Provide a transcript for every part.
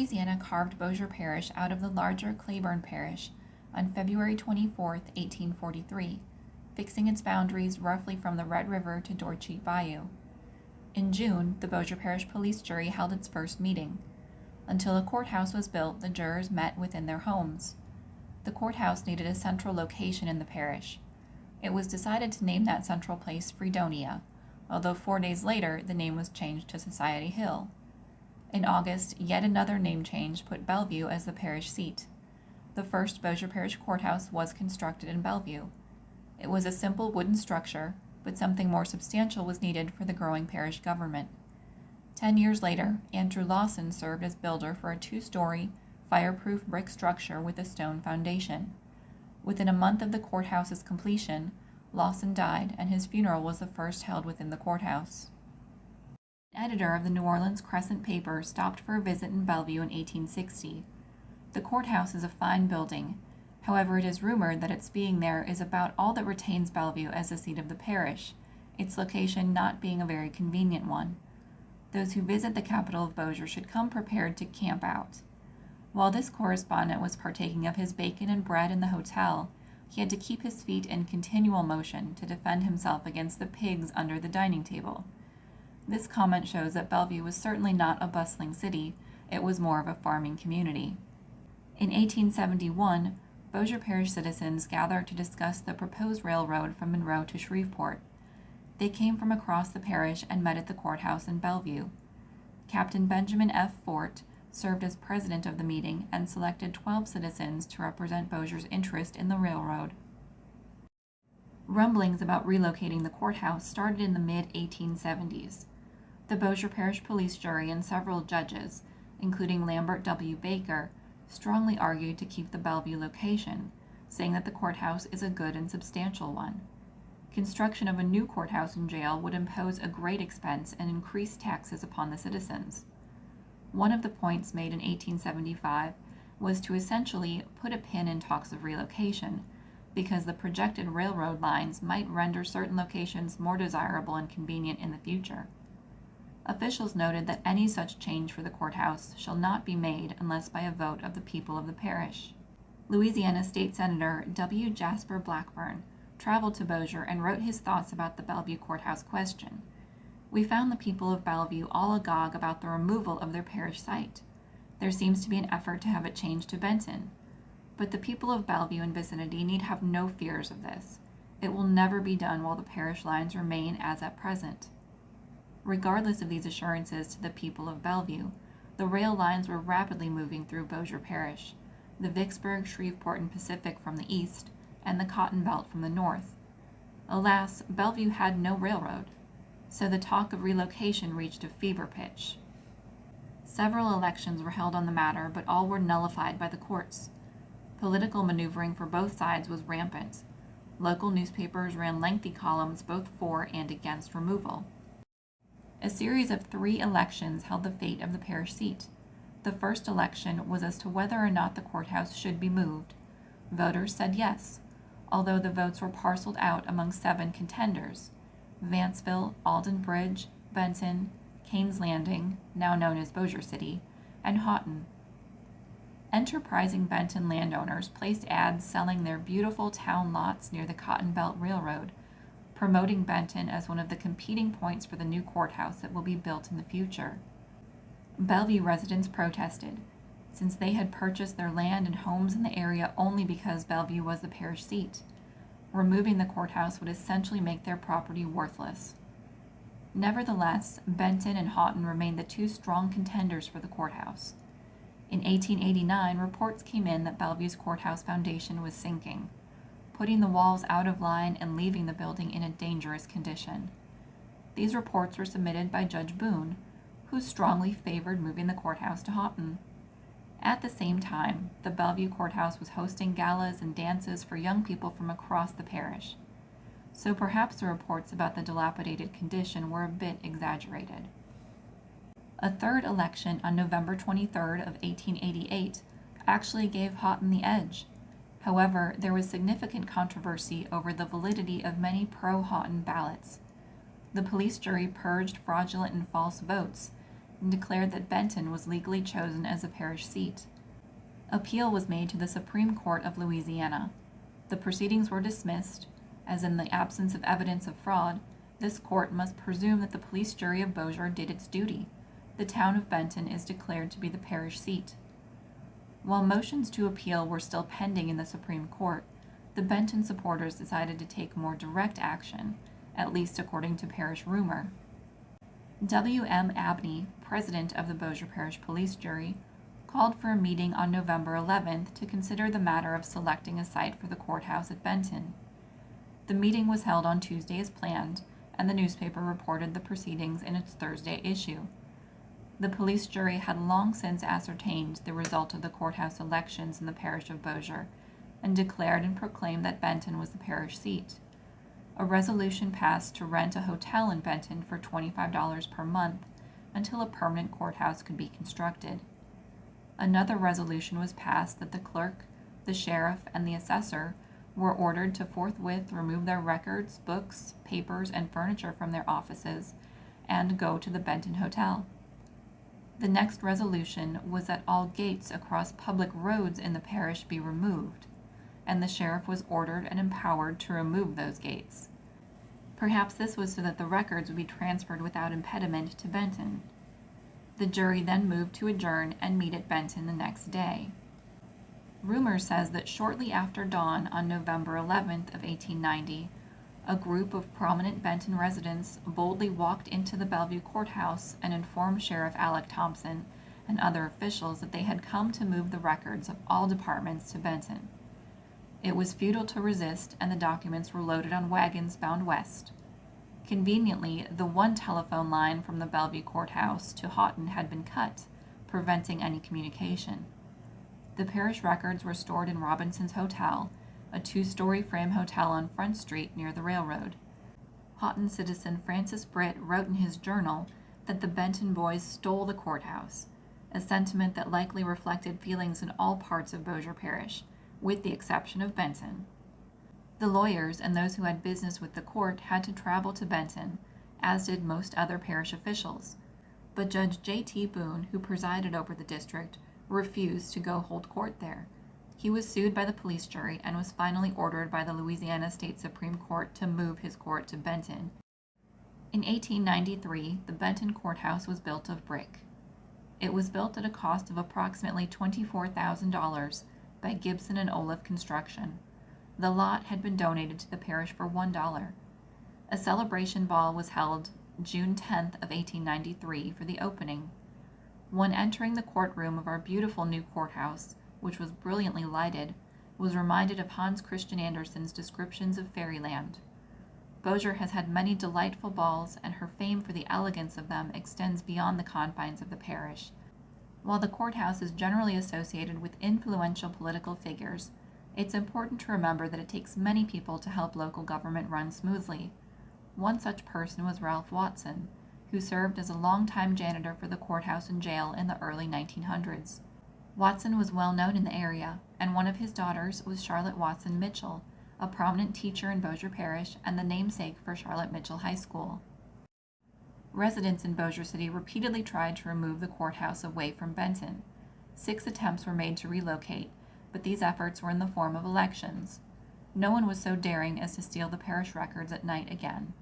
Louisiana carved Bossier Parish out of the larger Claiborne Parish on February 24, 1843, fixing its boundaries roughly from the Red River to Dorcheat Bayou. In June, the Bossier Parish police jury held its first meeting. Until a courthouse was built, the jurors met within their homes. The courthouse needed a central location in the parish. It was decided to name that central place Fredonia, although 4 days later the name was changed to Society Hill. In August, yet another name change put Bellevue as the parish seat. The first Bossier Parish Courthouse was constructed in Bellevue. It was a simple wooden structure, but something more substantial was needed for the growing parish government. 10 years later, Andrew Lawson served as builder for a 2-story, fireproof brick structure with a stone foundation. Within a month of the courthouse's completion, Lawson died, and his funeral was the first held within the courthouse. An editor of the New Orleans Crescent paper stopped for a visit in Bellevue in 1860. The courthouse is a fine building. However, it is rumored that its being there is about all that retains Bellevue as the seat of the parish, its location not being a very convenient one. Those who visit the capital of Bossier should come prepared to camp out. While this correspondent was partaking of his bacon and bread in the hotel, he had to keep his feet in continual motion to defend himself against the pigs under the dining table. This comment shows that Bellevue was certainly not a bustling city, it was more of a farming community. In 1871, Bossier Parish citizens gathered to discuss the proposed railroad from Monroe to Shreveport. They came from across the parish and met at the courthouse in Bellevue. Captain Benjamin F. Fort served as president of the meeting and selected 12 citizens to represent Bossier's interest in the railroad. Rumblings about relocating the courthouse started in the mid-1870s. The Bossier Parish police jury and several judges, including Lambert W. Baker, strongly argued to keep the Bellevue location, saying that the courthouse is a good and substantial one. Construction of a new courthouse and jail would impose a great expense and increase taxes upon the citizens. One of the points made in 1875 was to essentially put a pin in talks of relocation, because the projected railroad lines might render certain locations more desirable and convenient in the future. Officials noted that any such change for the courthouse shall not be made unless by a vote of the people of the parish. Louisiana State Senator W. Jasper Blackburn traveled to Bossier and wrote his thoughts about the Bellevue courthouse question. We found the people of Bellevue all agog about the removal of their parish site. There seems to be an effort to have it changed to Benton. But the people of Bellevue and vicinity need have no fears of this. It will never be done while the parish lines remain as at present. Regardless of these assurances to the people of Bellevue, the rail lines were rapidly moving through Bossier Parish, the Vicksburg, Shreveport, and Pacific from the east, and the Cotton Belt from the north. Alas, Bellevue had no railroad, so the talk of relocation reached a fever pitch. Several elections were held on the matter, but all were nullified by the courts. Political maneuvering for both sides was rampant. Local newspapers ran lengthy columns both for and against removal. A series of 3 elections held the fate of the parish seat. The first election was as to whether or not the courthouse should be moved. Voters said yes, although the votes were parceled out among 7 contenders: Vanceville, Alden Bridge, Benton, Kane's Landing, now known as Bossier City, and Houghton. Enterprising Benton landowners placed ads selling their beautiful town lots near the Cotton Belt Railroad, promoting Benton as one of the competing points for the new courthouse that will be built in the future. Bellevue residents protested, since they had purchased their land and homes in the area only because Bellevue was the parish seat. Removing the courthouse would essentially make their property worthless. Nevertheless, Benton and Houghton remained the 2 strong contenders for the courthouse. In 1889, reports came in that Bellevue's courthouse foundation was sinking, putting the walls out of line and leaving the building in a dangerous condition. These reports were submitted by Judge Boone, who strongly favored moving the courthouse to Houghton. At the same time, the Bellevue courthouse was hosting galas and dances for young people from across the parish, so perhaps the reports about the dilapidated condition were a bit exaggerated. A third election on November 23rd of 1888 actually gave Houghton the edge. However, there was significant controversy over the validity of many pro-Houghton ballots. The police jury purged fraudulent and false votes, and declared that Benton was legally chosen as a parish seat. Appeal was made to the Supreme Court of Louisiana. The proceedings were dismissed, as in the absence of evidence of fraud, this court must presume that the police jury of Bossier did its duty. The town of Benton is declared to be the parish seat. While motions to appeal were still pending in the Supreme Court, the Benton supporters decided to take more direct action, at least according to parish rumor. W.M. Abney, president of the Bossier Parish Police Jury, called for a meeting on November 11th to consider the matter of selecting a site for the courthouse at Benton. The meeting was held on Tuesday as planned, and the newspaper reported the proceedings in its Thursday issue. The police jury had long since ascertained the result of the courthouse elections in the parish of Bossier, and declared and proclaimed that Benton was the parish seat. A resolution passed to rent a hotel in Benton for $25 per month until a permanent courthouse could be constructed. Another resolution was passed that the clerk, the sheriff, and the assessor were ordered to forthwith remove their records, books, papers, and furniture from their offices and go to the Benton Hotel. The next resolution was that all gates across public roads in the parish be removed, and the sheriff was ordered and empowered to remove those gates. Perhaps this was so that the records would be transferred without impediment to Benton. The jury then moved to adjourn and meet at Benton the next day. Rumor says that shortly after dawn on November 11th of 1890, a group of prominent Benton residents boldly walked into the Bellevue courthouse and informed Sheriff Alec Thompson and other officials that they had come to move the records of all departments to Benton. It was futile to resist, and the documents were loaded on wagons bound west. Conveniently, the one telephone line from the Bellevue courthouse to Houghton had been cut, preventing any communication. The parish records were stored in Robinson's Hotel, a 2-story frame hotel on Front Street near the railroad. Houghton citizen Francis Britt wrote in his journal that the Benton boys stole the courthouse, a sentiment that likely reflected feelings in all parts of Bossier Parish, with the exception of Benton. The lawyers and those who had business with the court had to travel to Benton, as did most other parish officials, but Judge J.T. Boone, who presided over the district, refused to go hold court there. He was sued by the police jury and was finally ordered by the Louisiana State Supreme Court to move his court to Benton. In 1893, the Benton courthouse was built of brick. It was built at a cost of approximately $24,000 by Gibson and Olaf Construction. The lot had been donated to the parish for $1. A celebration ball was held June 10th of 1893 for the opening. One entering the courtroom of our beautiful new courthouse, which was brilliantly lighted, was reminded of Hans Christian Andersen's descriptions of fairyland. Bossier has had many delightful balls, and her fame for the elegance of them extends beyond the confines of the parish. While the courthouse is generally associated with influential political figures, it's important to remember that it takes many people to help local government run smoothly. One such person was Ralph Watson, who served as a longtime janitor for the courthouse and jail in the early 1900s. Watson was well known in the area, and one of his daughters was Charlotte Watson Mitchell, a prominent teacher in Bossier Parish and the namesake for Charlotte Mitchell High School. Residents in Bossier City repeatedly tried to remove the courthouse away from Benton. 6 attempts were made to relocate, but these efforts were in the form of elections. No one was so daring as to steal the parish records at night again.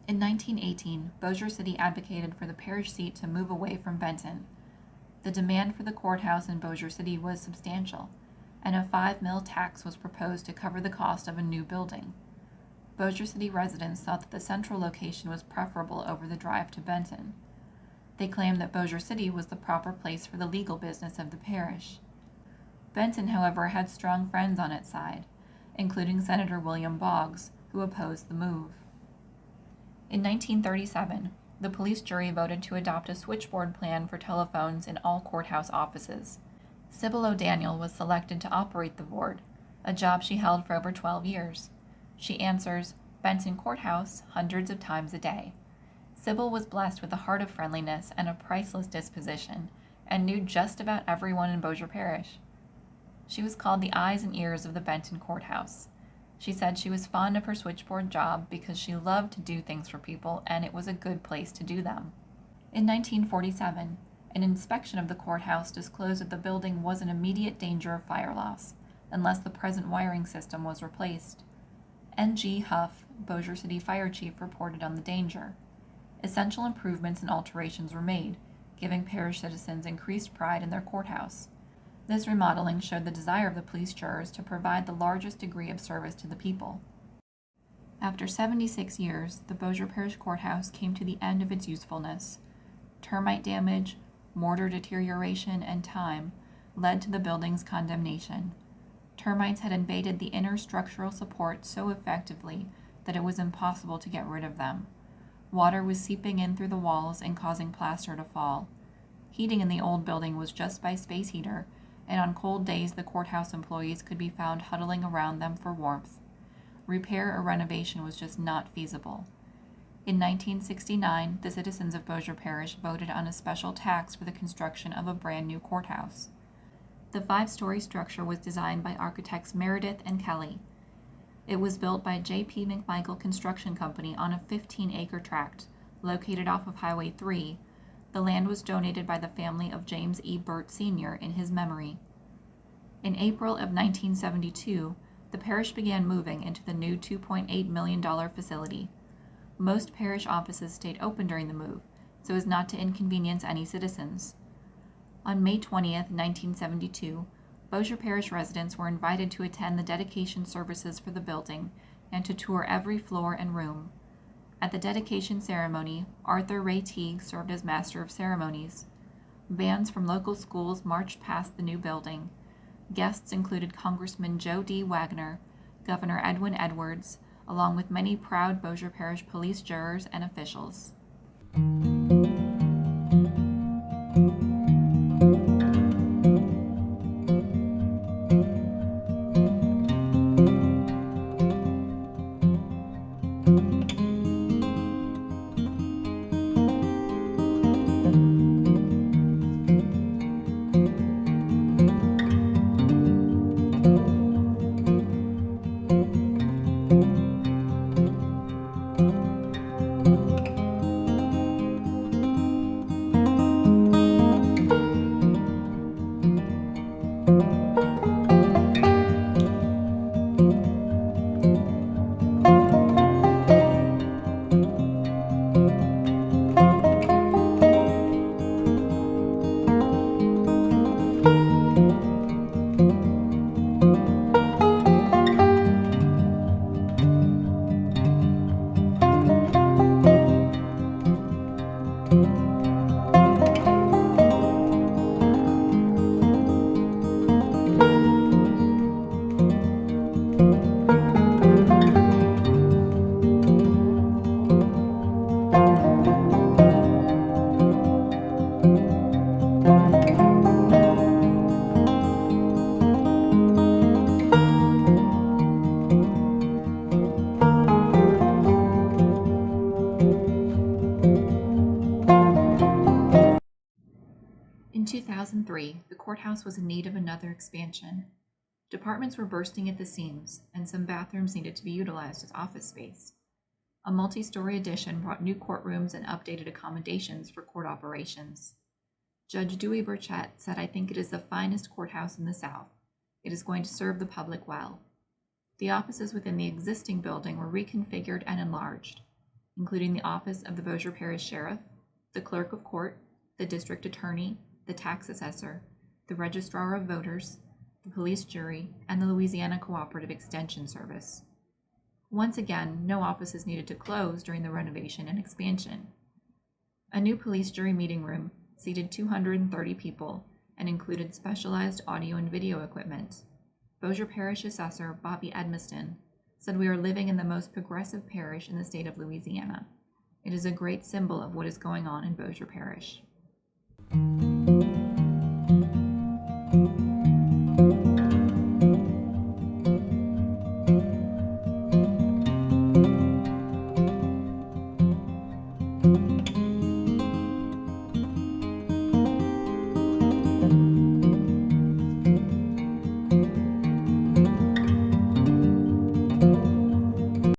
In 1918, Bossier City advocated for the parish seat to move away from Benton. The demand for the courthouse in Bossier City was substantial, and a 5 mil tax was proposed to cover the cost of a new building. Bossier City residents thought that the central location was preferable over the drive to Benton. They claimed that Bossier City was the proper place for the legal business of the parish. Benton, however, had strong friends on its side, including Senator William Boggs, who opposed the move. In 1937, the police jury voted to adopt a switchboard plan for telephones in all courthouse offices. Sybil O'Daniel was selected to operate the board, a job she held for over 12 years. She answers Benton Courthouse hundreds of times a day. Sybil was blessed with a heart of friendliness and a priceless disposition, and knew just about everyone in Bossier Parish. She was called the eyes and ears of the Benton Courthouse. She said she was fond of her switchboard job because she loved to do things for people and it was a good place to do them. In 1947, An inspection of the courthouse disclosed that the building was in immediate danger of fire loss, unless the present wiring system was replaced. N.G. Huff, Bossier City Fire Chief, reported on the danger. Essential improvements and alterations were made, giving parish citizens increased pride in their courthouse. This remodeling showed the desire of the police jurors to provide the largest degree of service to the people. After 76 years, the Bossier Parish Courthouse came to the end of its usefulness. Termite damage, mortar deterioration, and time led to the building's condemnation. Termites had invaded the inner structural support so effectively that it was impossible to get rid of them. Water was seeping in through the walls and causing plaster to fall. Heating in the old building was just by space heater, and on cold days the courthouse employees could be found huddling around them for warmth. Repair or renovation was just not feasible. In 1969, the citizens of Bossier Parish voted on a special tax for the construction of a brand new courthouse. The 5-story structure was designed by architects Meredith and Kelly. It was built by J.P. McMichael Construction Company on a 15-acre tract located off of Highway 3. The land was donated by the family of James E. Burt Sr. in his memory. In April of 1972, the parish began moving into the new $2.8 million facility. Most parish offices stayed open during the move, so as not to inconvenience any citizens. On May 20th, 1972, Bossier Parish residents were invited to attend the dedication services for the building and to tour every floor and room. At the dedication ceremony, Arthur Ray Teague served as Master of Ceremonies. Bands from local schools marched past the new building. Guests included Congressman Joe D. Wagner, Governor Edwin Edwards, along with many proud Bossier Parish police jurors and officials. In 2003, the courthouse was in need of another expansion. Departments were bursting at the seams, and some bathrooms needed to be utilized as office space. A multi-story addition brought new courtrooms and updated accommodations for court operations. Judge Dewey Burchett said, "I think it is the finest courthouse in the South. It is going to serve the public well." The offices within the existing building were reconfigured and enlarged, including the office of the Bossier Parish Sheriff, the Clerk of Court, the District Attorney, the Tax Assessor, the Registrar of Voters, the Police Jury, and the Louisiana Cooperative Extension Service. Once again, no offices needed to close during the renovation and expansion. A new police jury meeting room seated 230 people and included specialized audio and video equipment. Bossier Parish Assessor Bobby Edmiston said, "We are living in the most progressive parish in the state of Louisiana. It is a great symbol of what is going on in Bossier Parish."